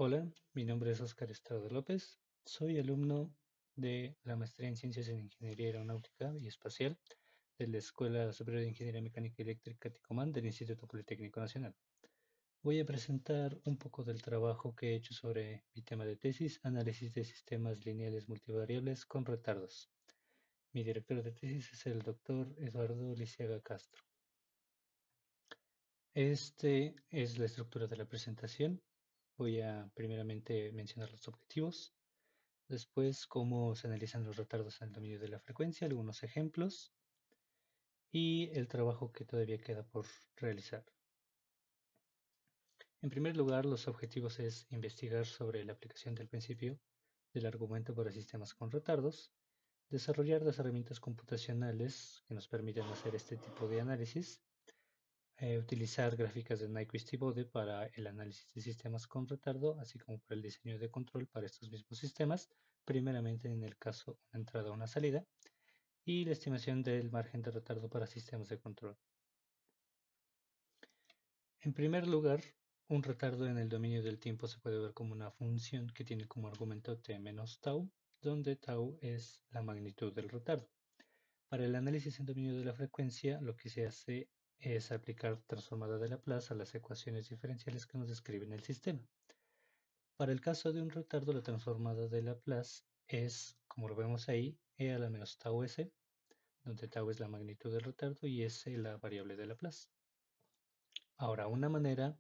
Hola, mi nombre es Oscar Estrada López. Soy alumno de la maestría en Ciencias en Ingeniería Aeronáutica y Espacial de la Escuela Superior de Ingeniería Mecánica y Eléctrica Ticomán del Instituto Politécnico Nacional. Voy a presentar un poco del trabajo que he hecho sobre mi tema de tesis, análisis de sistemas lineales multivariables con retardos. Mi director de tesis es el doctor Eduardo Lisiaga Castro. Este es la estructura de la presentación. Voy a primeramente mencionar los objetivos. Después, cómo se analizan los retardos en el dominio de la frecuencia, algunos ejemplos y el trabajo que todavía queda por realizar. En primer lugar, los objetivos es investigar sobre la aplicación del principio del argumento para sistemas con retardos, desarrollar las herramientas computacionales que nos permiten hacer este tipo de análisis, utilizar gráficas de Nyquist y Bode para el análisis de sistemas con retardo, así como para el diseño de control para estos mismos sistemas, primeramente en el caso una entrada o una salida, y la estimación del margen de retardo para sistemas de control. En primer lugar, un retardo en el dominio del tiempo se puede ver como una función que tiene como argumento t menos tau, donde tau es la magnitud del retardo. Para el análisis en dominio de la frecuencia, lo que se hace es aplicar transformada de Laplace a las ecuaciones diferenciales que nos describen el sistema. Para el caso de un retardo, la transformada de Laplace es, como lo vemos ahí, e a la menos tau s, donde tau es la magnitud del retardo y s la variable de Laplace. Ahora, una manera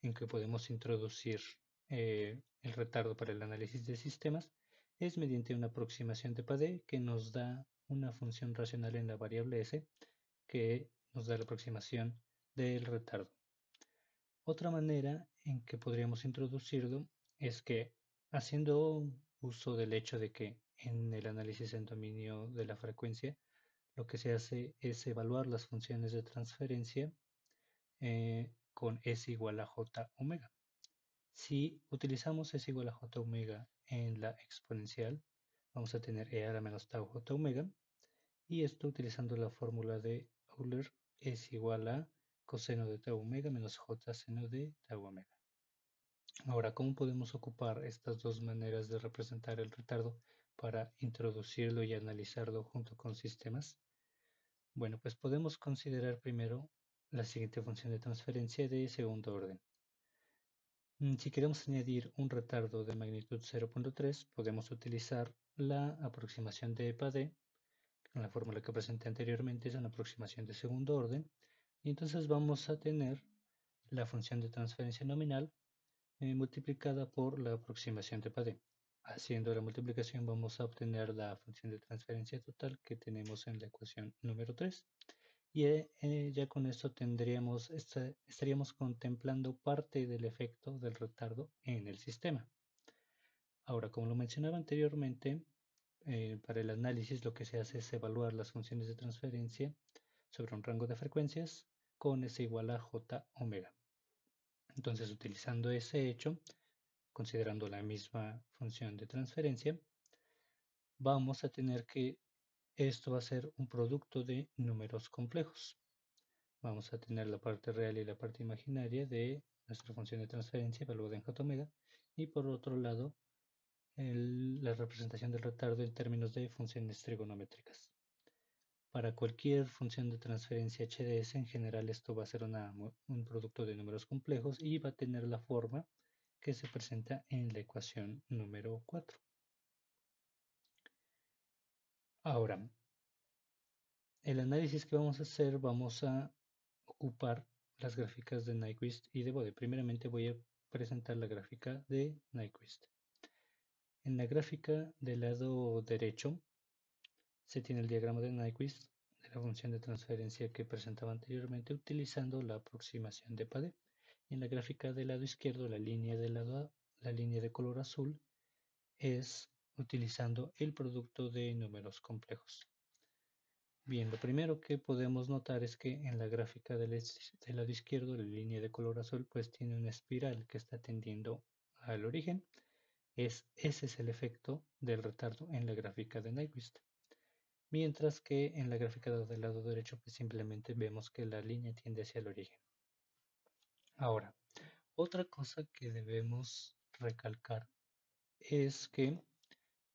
en que podemos introducir el retardo para el análisis de sistemas es mediante una aproximación de Padé que nos da una función racional en la variable s que nos da la aproximación del retardo. Otra manera en que podríamos introducirlo es que haciendo uso del hecho de que en el análisis en dominio de la frecuencia lo que se hace es evaluar las funciones de transferencia con S igual a J omega. Si utilizamos S igual a J omega en la exponencial, vamos a tener E a la menos tau J omega, y esto utilizando la fórmula de Euler es igual a coseno de tau omega menos J seno de tau omega. Ahora, ¿cómo podemos ocupar estas dos maneras de representar el retardo para introducirlo y analizarlo junto con sistemas? Bueno, pues podemos considerar primero la siguiente función de transferencia de segundo orden. Si queremos añadir un retardo de magnitud 0.3, podemos utilizar la aproximación de EPAD, con la fórmula que presenté anteriormente, es una aproximación de segundo orden, y entonces vamos a tener la función de transferencia nominal multiplicada por la aproximación de EPAD. Haciendo la multiplicación vamos a obtener la función de transferencia total que tenemos en la ecuación número 3. Y ya con esto estaríamos contemplando parte del efecto del retardo en el sistema. Ahora, como lo mencionaba anteriormente, para el análisis lo que se hace es evaluar las funciones de transferencia sobre un rango de frecuencias con S igual a J omega. Entonces, utilizando ese hecho, considerando la misma función de transferencia, vamos a tener que esto va a ser un producto de números complejos. Vamos a tener la parte real y la parte imaginaria de nuestra función de transferencia evaluada en J omega, y por otro lado la representación del retardo en términos de funciones trigonométricas. Para cualquier función de transferencia HDS, en general esto va a ser un producto de números complejos y va a tener la forma que se presenta en la ecuación número 4. Ahora, el análisis que vamos a hacer, vamos a ocupar las gráficas de Nyquist y de Bode. Primeramente voy a presentar la gráfica de Nyquist. En la gráfica del lado derecho se tiene el diagrama de Nyquist de la función de transferencia que presentaba anteriormente utilizando la aproximación de Padé. En la gráfica del lado izquierdo, la línea la línea de color azul es utilizando el producto de números complejos. Bien, lo primero que podemos notar es que en la gráfica del lado izquierdo, la línea de color azul, pues tiene una espiral que está tendiendo al origen. Ese es el efecto del retardo en la gráfica de Nyquist. Mientras que en la gráfica del lado derecho, pues simplemente vemos que la línea tiende hacia el origen. Ahora, otra cosa que debemos recalcar es que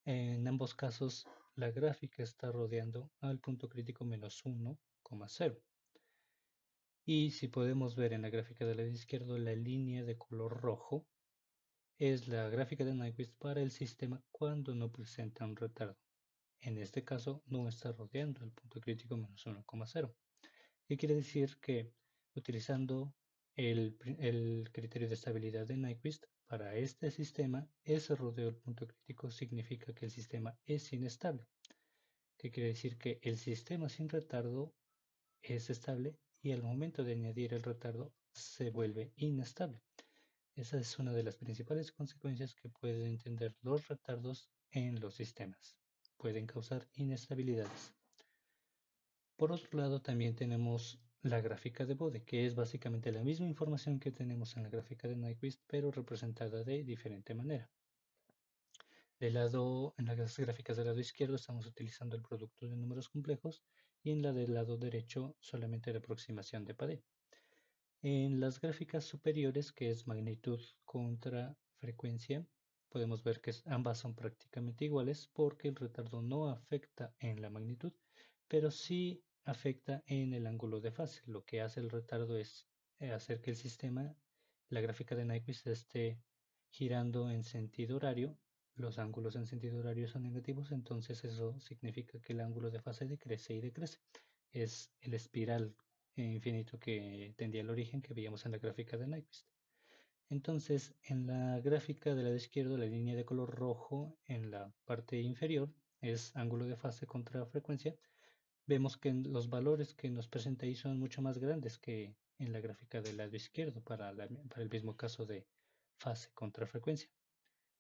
en ambos casos la gráfica está rodeando al punto crítico menos 1,0. Y si podemos ver en la gráfica del lado izquierdo, la línea de color rojo es la gráfica de Nyquist para el sistema cuando no presenta un retardo. En este caso no está rodeando el punto crítico menos 1,0. ¿Qué quiere decir? Que utilizando el criterio de estabilidad de Nyquist para este sistema, ese rodeo del punto crítico significa que el sistema es inestable. ¿Qué quiere decir? Que el sistema sin retardo es estable y al momento de añadir el retardo se vuelve inestable. Esa es una de las principales consecuencias que pueden tener los retardos en los sistemas. Pueden causar inestabilidades. Por otro lado, también tenemos la gráfica de Bode, que es básicamente la misma información que tenemos en la gráfica de Nyquist, pero representada de diferente manera. En las gráficas del lado izquierdo estamos utilizando el producto de números complejos y en la del lado derecho solamente la aproximación de Padé. En las gráficas superiores, que es magnitud contra frecuencia, podemos ver que ambas son prácticamente iguales porque el retardo no afecta en la magnitud, pero sí afecta en el ángulo de fase. Lo que hace el retardo es hacer que el sistema, la gráfica de Nyquist, esté girando en sentido horario. Los ángulos en sentido horario son negativos, entonces eso significa que el ángulo de fase decrece y decrece. Es el espiral infinito que tendía al origen que veíamos en la gráfica de Nyquist. Entonces, en la gráfica del lado izquierdo, la línea de color rojo en la parte inferior es ángulo de fase contra frecuencia. Vemos que los valores que nos presenta ahí son mucho más grandes que en la gráfica del lado izquierdo para el mismo caso de fase contra frecuencia.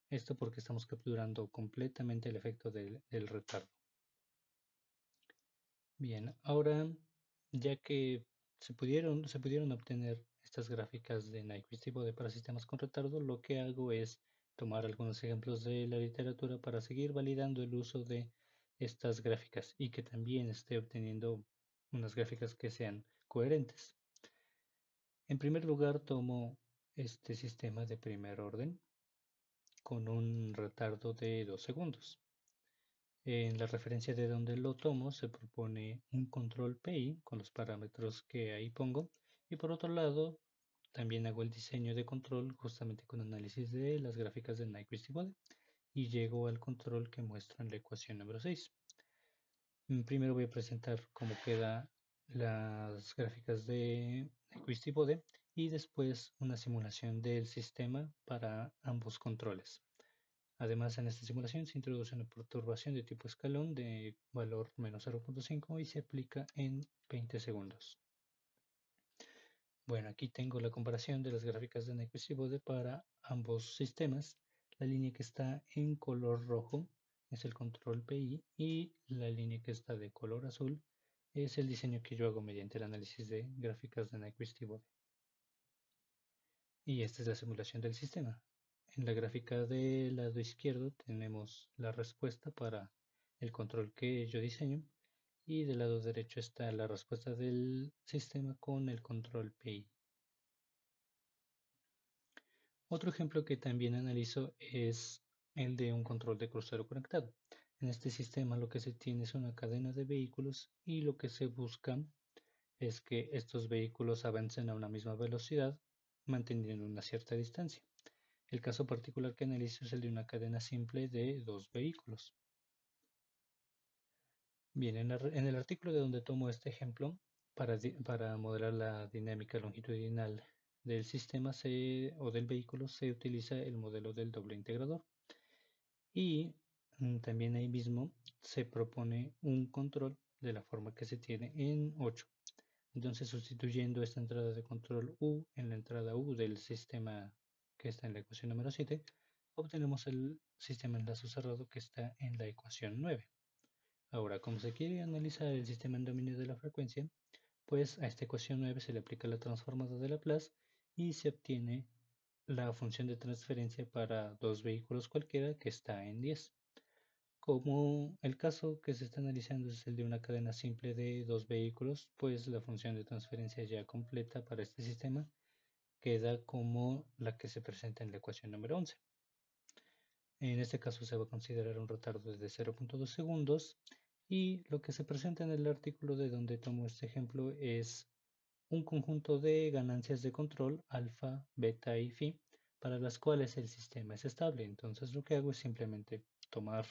Esto porque estamos capturando completamente el efecto del retardo. Bien, ahora ya que se pudieron obtener estas gráficas de Nyquist y Bode para sistemas con retardo, lo que hago es tomar algunos ejemplos de la literatura para seguir validando el uso de estas gráficas y que también esté obteniendo unas gráficas que sean coherentes. En primer lugar, tomo este sistema de primer orden con un retardo de 2 segundos. En la referencia de donde lo tomo se propone un control PI con los parámetros que ahí pongo y por otro lado también hago el diseño de control justamente con análisis de las gráficas de Nyquist y Bode y llego al control que muestra en la ecuación número 6. Primero voy a presentar cómo quedan las gráficas de Nyquist y Bode y después una simulación del sistema para ambos controles. Además, en esta simulación se introduce una perturbación de tipo escalón de valor menos 0,5 y se aplica en 20 segundos. Bueno, aquí tengo la comparación de las gráficas de Nyquist y Bode para ambos sistemas. La línea que está en color rojo es el control PI y la línea que está de color azul es el diseño que yo hago mediante el análisis de gráficas de Nyquist y Bode. Y esta es la simulación del sistema. En la gráfica del lado izquierdo tenemos la respuesta para el control que yo diseño y del lado derecho está la respuesta del sistema con el control PI. Otro ejemplo que también analizo es el de un control de crucero conectado. En este sistema lo que se tiene es una cadena de vehículos y lo que se busca es que estos vehículos avancen a una misma velocidad manteniendo una cierta distancia. El caso particular que analizo es el de una cadena simple de dos vehículos. Bien, en el artículo de donde tomo este ejemplo, para modelar la dinámica longitudinal del sistema o del vehículo, se utiliza el modelo del doble integrador. Y también ahí mismo se propone un control de la forma que se tiene en 8. Entonces, sustituyendo esta entrada de control U en la entrada U del sistema que está en la ecuación número 7, obtenemos el sistema enlazo cerrado que está en la ecuación 9. Ahora, como se quiere analizar el sistema en dominio de la frecuencia, pues a esta ecuación 9 se le aplica la transformada de Laplace y se obtiene la función de transferencia para dos vehículos cualquiera que está en 10. Como el caso que se está analizando es el de una cadena simple de dos vehículos, pues la función de transferencia ya completa para este sistema queda como la que se presenta en la ecuación número 11. En este caso se va a considerar un retardo de 0.2 segundos y lo que se presenta en el artículo de donde tomo este ejemplo es un conjunto de ganancias de control alfa, beta y phi para las cuales el sistema es estable. Entonces lo que hago es simplemente tomar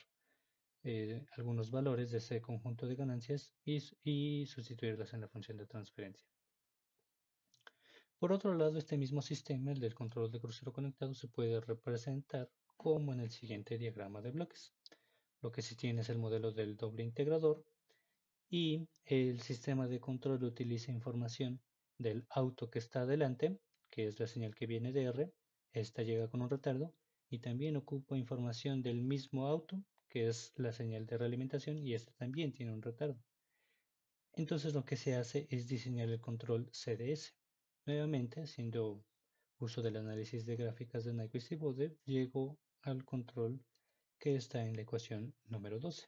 algunos valores de ese conjunto de ganancias y sustituirlas en la función de transferencia. Por otro lado, este mismo sistema, el del control de crucero conectado, se puede representar como en el siguiente diagrama de bloques. Lo que se tiene es el modelo del doble integrador y el sistema de control utiliza información del auto que está adelante, que es la señal que viene de R. Esta llega con un retardo y también ocupa información del mismo auto, que es la señal de realimentación, y este también tiene un retardo. Entonces lo que se hace es diseñar el control CDS. Nuevamente, haciendo uso del análisis de gráficas de Nyquist y Bode, llego al control que está en la ecuación número 12.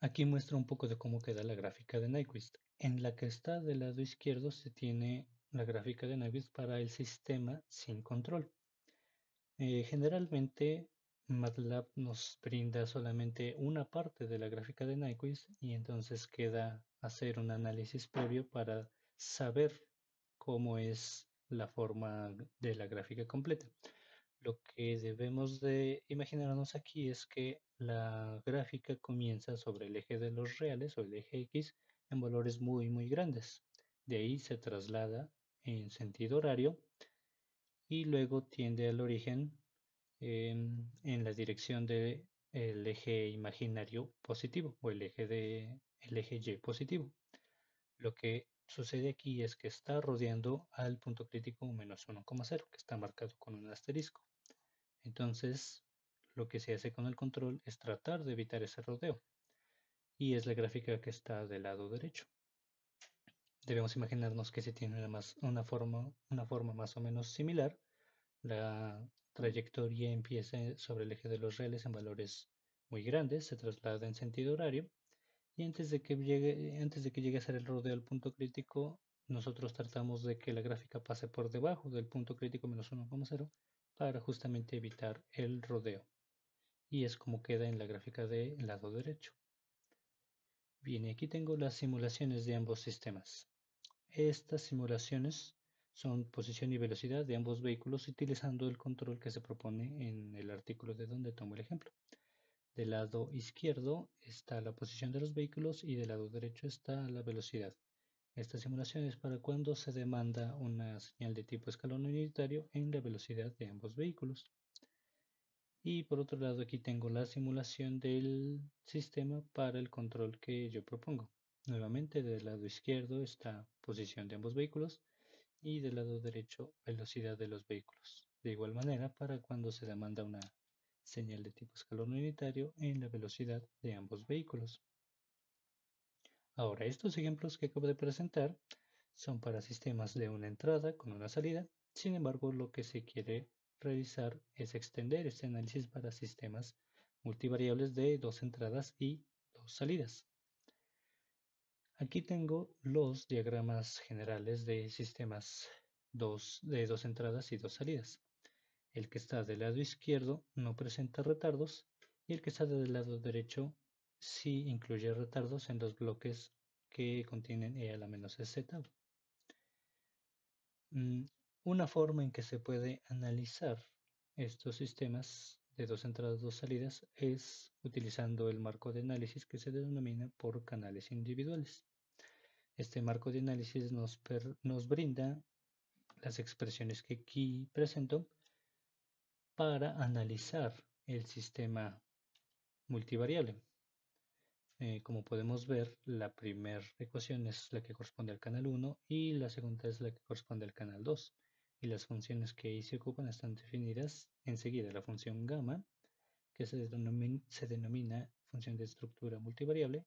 Aquí muestra un poco de cómo queda la gráfica de Nyquist. En la que está del lado izquierdo se tiene la gráfica de Nyquist para el sistema sin control. Generalmente MATLAB nos brinda solamente una parte de la gráfica de Nyquist y entonces queda hacer un análisis previo para saber cómo es la forma de la gráfica completa. Lo que debemos de imaginarnos aquí es que la gráfica comienza sobre el eje de los reales o el eje X en valores muy grandes. De ahí se traslada en sentido horario y luego tiende al origen en la dirección del eje imaginario positivo o el eje Y positivo. Lo que sucede aquí es que está rodeando al punto crítico menos 1,0, que está marcado con un asterisco. Entonces, lo que se hace con el control es tratar de evitar ese rodeo. Y es la gráfica que está del lado derecho. Debemos imaginarnos que se tiene una forma más o menos similar. La trayectoria empieza sobre el eje de los reales en valores muy grandes, se traslada en sentido horario y antes de que llegue a ser el rodeo al punto crítico, nosotros tratamos de que la gráfica pase por debajo del punto crítico menos 1,0 para justamente evitar el rodeo. Y es como queda en la gráfica del lado derecho. Bien, aquí tengo las simulaciones de ambos sistemas. Estas simulaciones son posición y velocidad de ambos vehículos utilizando el control que se propone en el artículo de donde tomo el ejemplo. Del lado izquierdo está la posición de los vehículos y del lado derecho está la velocidad. Esta simulación es para cuando se demanda una señal de tipo escalón unitario en la velocidad de ambos vehículos. Y por otro lado aquí tengo la simulación del sistema para el control que yo propongo. Nuevamente del lado izquierdo está posición de ambos vehículos y del lado derecho velocidad de los vehículos. De igual manera para cuando se demanda una señal de tipo escalón unitario en la velocidad de ambos vehículos. Ahora estos ejemplos que acabo de presentar son para sistemas de una entrada con una salida. Sin embargo, lo que se quiere realizar es extender este análisis para sistemas multivariables de dos entradas y dos salidas. Aquí tengo los diagramas generales de sistemas de dos entradas y dos salidas. El que está del lado izquierdo no presenta retardos y el que está del lado derecho sí incluye retardos en los bloques que contienen E a la menos z. Una forma en que se puede analizar estos sistemas de dos entradas, dos salidas es utilizando el marco de análisis que se denomina por canales individuales. Este marco de análisis nos brinda las expresiones que aquí presento para analizar el sistema multivariable. Como podemos ver, la primera ecuación es la que corresponde al canal 1 y la segunda es la que corresponde al canal 2. Y las funciones que ahí se ocupan están definidas enseguida. La función gamma, que se denomina función de estructura multivariable,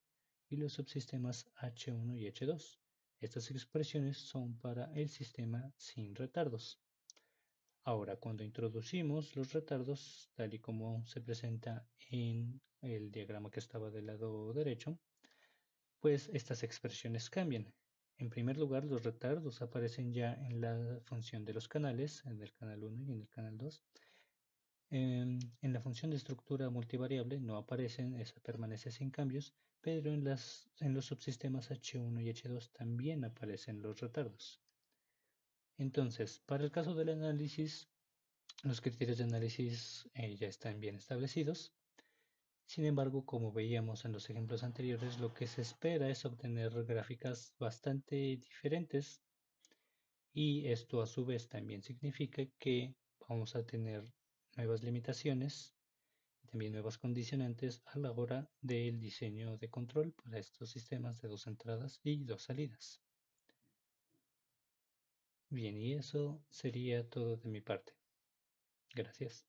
y los subsistemas H1 y H2. Estas expresiones son para el sistema sin retardos. Ahora, cuando introducimos los retardos, tal y como se presenta en el diagrama que estaba del lado derecho, pues estas expresiones cambian. En primer lugar, los retardos aparecen ya en la función de los canales, en el canal 1 y en el canal 2. En la función de estructura multivariable no aparecen, esa permanece sin cambios, pero en los subsistemas H1 y H2 también aparecen los retardos. Entonces, para el caso del análisis, los criterios de análisis ya están bien establecidos. Sin embargo, como veíamos en los ejemplos anteriores, lo que se espera es obtener gráficas bastante diferentes y esto a su vez también significa que vamos a tener nuevas limitaciones y también nuevas condicionantes a la hora del diseño de control para estos sistemas de dos entradas y dos salidas. Bien, y eso sería todo de mi parte. Gracias.